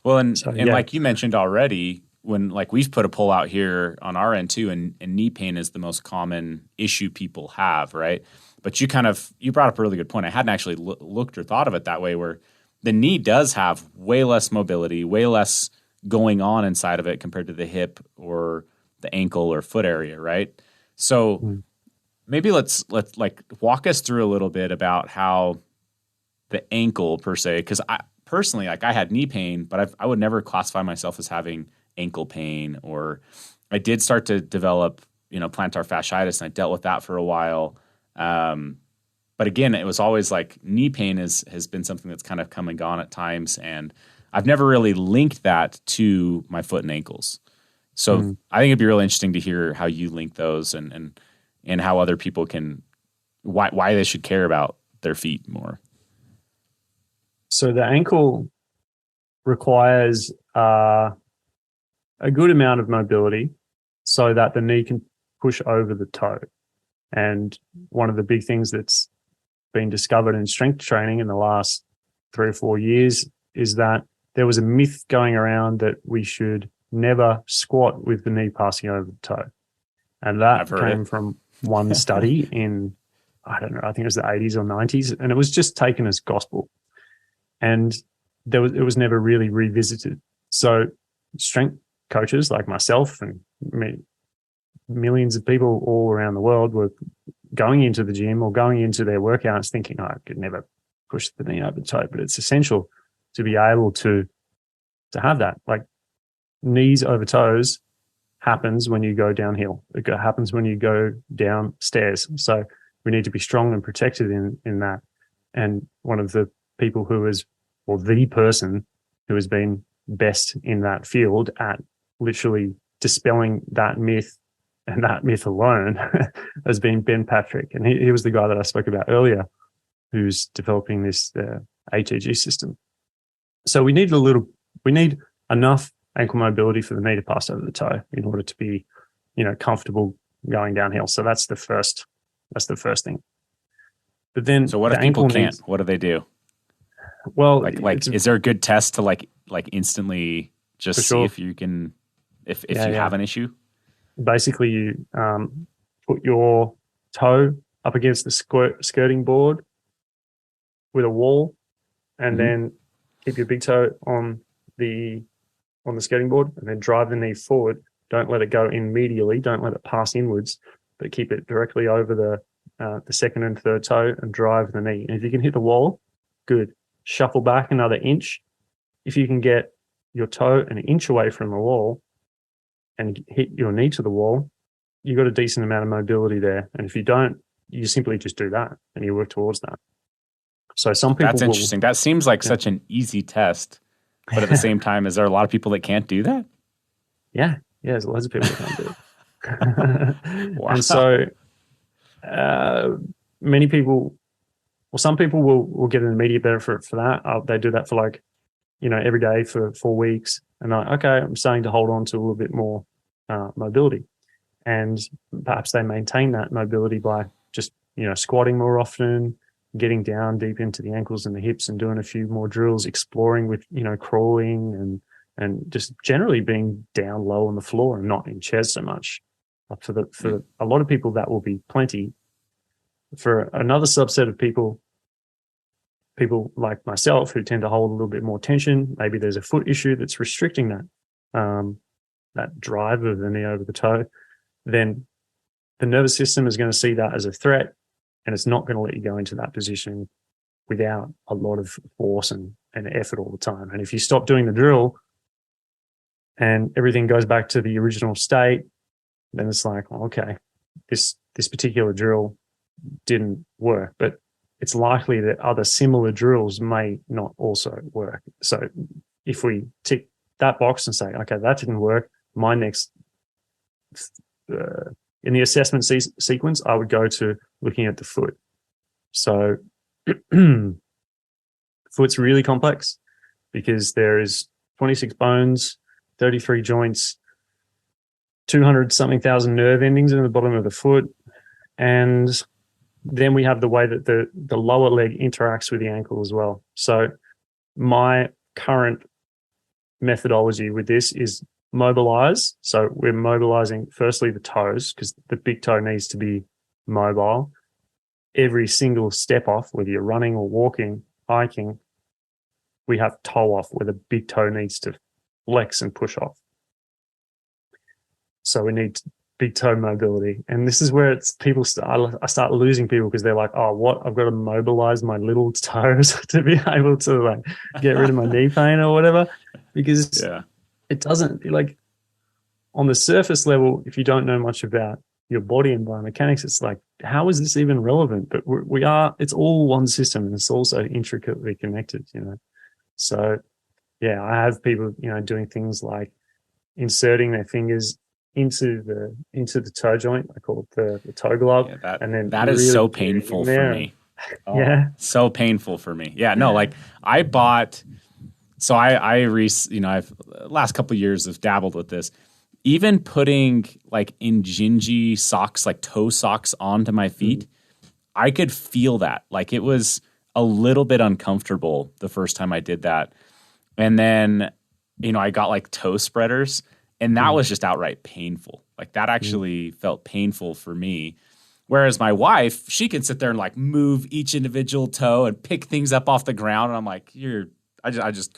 Well, and So and yeah. like you mentioned already, when like we've put a poll out here on our end too, and knee pain is the most common issue people have, right? But you brought up a really good point. I hadn't actually looked or thought of it that way, where the knee does have way less mobility, way less going on inside of it compared to the hip or the ankle or foot area, right? So Mm. maybe let's like walk us through a little bit about how the ankle per se, because I personally, like, I had knee pain, but I would never classify myself as having ankle pain. Or I did start to develop, plantar fasciitis, and I dealt with that for a while. Um, but again, it was always like knee pain has been something that's kind of come and gone at times, and I've never really linked that to my foot and ankles. So Mm. I think it'd be really interesting to hear how you link those, and how other people can why they should care about their feet more. So the ankle requires a good amount of mobility so that the knee can push over the toe. And one of the big things that's been discovered in strength training in the last 3 or 4 years is that there was a myth going around that we should never squat with the knee passing over the toe. And I've that heard came it. from one study in, I don't know, I think it was the 80s or 90s. And it was just taken as gospel. And it was never really revisited. So strength coaches like myself and millions of people all around the world were going into the gym or going into their workouts thinking, oh, I could never push the knee over the toe, but it's essential to be able to have that. Like knees over toes happens when you go downhill. It happens when you go downstairs. So we need to be strong and protected in that. And one of the people who is, or the person who has been best in that field at literally dispelling that myth and that myth alone has been Ben Patrick. And he was the guy that I spoke about earlier who's developing this ATG system. So we need enough ankle mobility for the knee to pass over the toe in order to be, comfortable going downhill. So that's the first thing. But then So what the if people ankle can't? needs, What do they do? well, Like it's is there a good test to like instantly for just see sure. if you can if Yeah, you yeah. have an issue? Basically, you put your toe up against the skirting board with a wall, and Mm-hmm. then keep your big toe the on the skirting board, and then drive the knee forward. Don't let it go in medially. Don't let it pass inwards, but keep it directly over the second and third toe and drive the knee. And if you can hit the wall, good. Shuffle back another inch. If you can get your toe an inch away from the wall and hit your knee to the wall, you got a decent amount of mobility there. And if you don't, you simply just do that and you work towards that. So some people That's will, interesting. That seems like yeah, such an easy test, but at the same time, is there a lot of people that can't do that? yeah, yeah. There's loads of people that can't do it, and so Wow. uh, many people, well, some people will get an immediate benefit for that. They do that for like every day for 4 weeks, and like, okay, I'm starting to hold on to a little bit more mobility, and perhaps they maintain that mobility by just squatting more often, getting down deep into the ankles and the hips, and doing a few more drills, exploring with crawling and just generally being down low on the floor and not in chairs so much. For a lot of people, that will be plenty. For another subset of people like myself who tend to hold a little bit more tension, maybe there's a foot issue that's restricting that drive of the knee over the toe, then the nervous system is going to see that as a threat, and it's not going to let you go into that position without a lot of force and effort all the time. And if you stop doing the drill and everything goes back to the original state, then it's like, well, okay, this particular drill didn't work, but it's likely that other similar drills may not also work. So if we tick that box and say, okay, that didn't work, my next in the assessment sequence, I would go to looking at the foot. So foot's really complex because there is 26 bones, 33 joints, 200 something thousand nerve endings in the bottom of the foot. And then we have the way that the lower leg interacts with the ankle as well. So my current methodology with this is mobilize. So we're mobilizing firstly the toes, because the big toe needs to be mobile. Every single step off, whether you're running or walking, hiking, we have toe off where the big toe needs to flex and push off. So we need big toe mobility. And this is where I start losing people, because they're like, oh, what? I've got to mobilize my little toes to be able to like get rid of my knee pain or whatever. Because it doesn't, like, on the surface level, if you don't know much about your body and biomechanics, it's like, how is this even relevant? But it's all one system, and it's also intricately connected, you know? So yeah, I have people, you know, doing things like inserting their fingers into the toe joint. I call it the toe glove. Yeah, and then that is really so painful for me. Oh, yeah. So painful for me. Yeah, no, like I bought, so I've last couple of years have dabbled with this. Even putting like Injinji socks, like toe socks onto my feet, I could feel that. Like it was a little bit uncomfortable the first time I did that. And then, you know, I got like toe spreaders, and that was just outright painful. Like that actually felt painful for me. Whereas my wife, she can sit there and like move each individual toe and pick things up off the ground. And I'm like, I just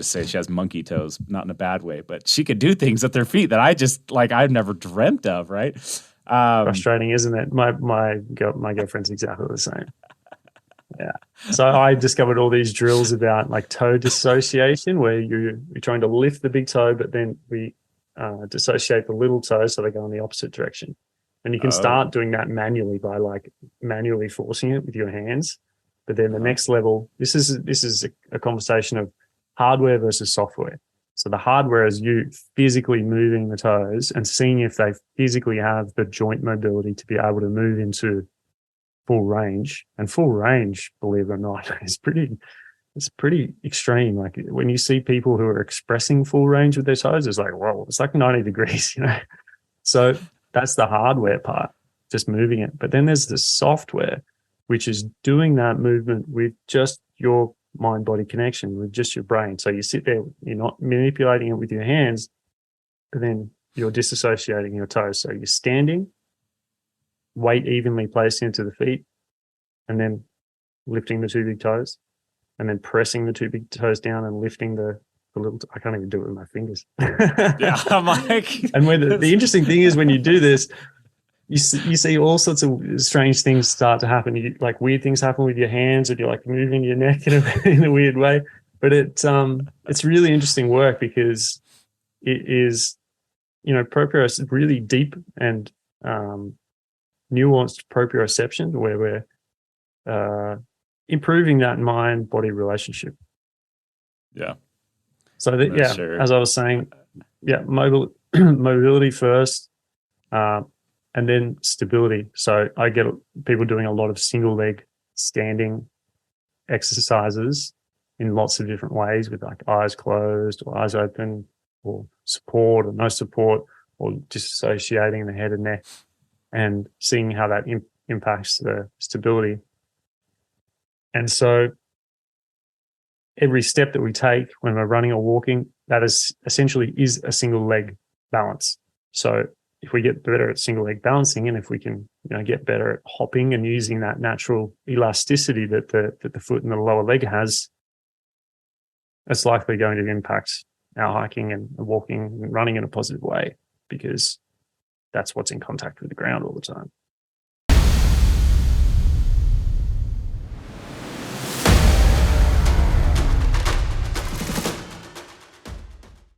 say she has monkey toes, not in a bad way, but she could do things at their feet that I've never dreamt of. Right. Frustrating, isn't it? My girlfriend's exactly the same. Yeah. So I discovered all these drills about like toe dissociation, where you're trying to lift the big toe, but then we dissociate the little toe so they go in the opposite direction. And you can start doing that manually by like manually forcing it with your hands. But then the next level, this is a conversation of hardware versus software. So the hardware is you physically moving the toes and seeing if they physically have the joint mobility to be able to move into full range. And full range, believe it or not, is pretty extreme. Like when you see people who are expressing full range with their toes, it's like, whoa, it's like 90 degrees, you know? So that's the hardware part, just moving it. But then there's the software, which is doing that movement with just your mind-body connection, with just your brain. So you sit there, you're not manipulating it with your hands, but then you're disassociating your toes. So you're standing, weight evenly placed into the feet, and then lifting the two big toes, and then pressing the two big toes down and lifting the little. I can't even do it with my fingers. Yeah, I'm like, and when the interesting thing is, when you do this, you see all sorts of strange things start to happen. Like weird things happen with your hands, and you're like moving your neck in a weird way. But it's really interesting work, because it is, you know, proprioception, really deep and nuanced proprioception, where we're improving that mind-body relationship. Yeah. So sure. As I was saying, mobility first, and then stability. So I get people doing a lot of single leg standing exercises in lots of different ways, with like eyes closed or eyes open, or support or no support, or disassociating the head and neck, and seeing how that impacts the stability. And so every step that we take when we're running or walking, that is essentially a single leg balance. So if we get better at single leg balancing, and if we can, you know, get better at hopping and using that natural elasticity that the foot and the lower leg has, it's likely going to impact our hiking and walking and running in a positive way, because that's what's in contact with the ground all the time.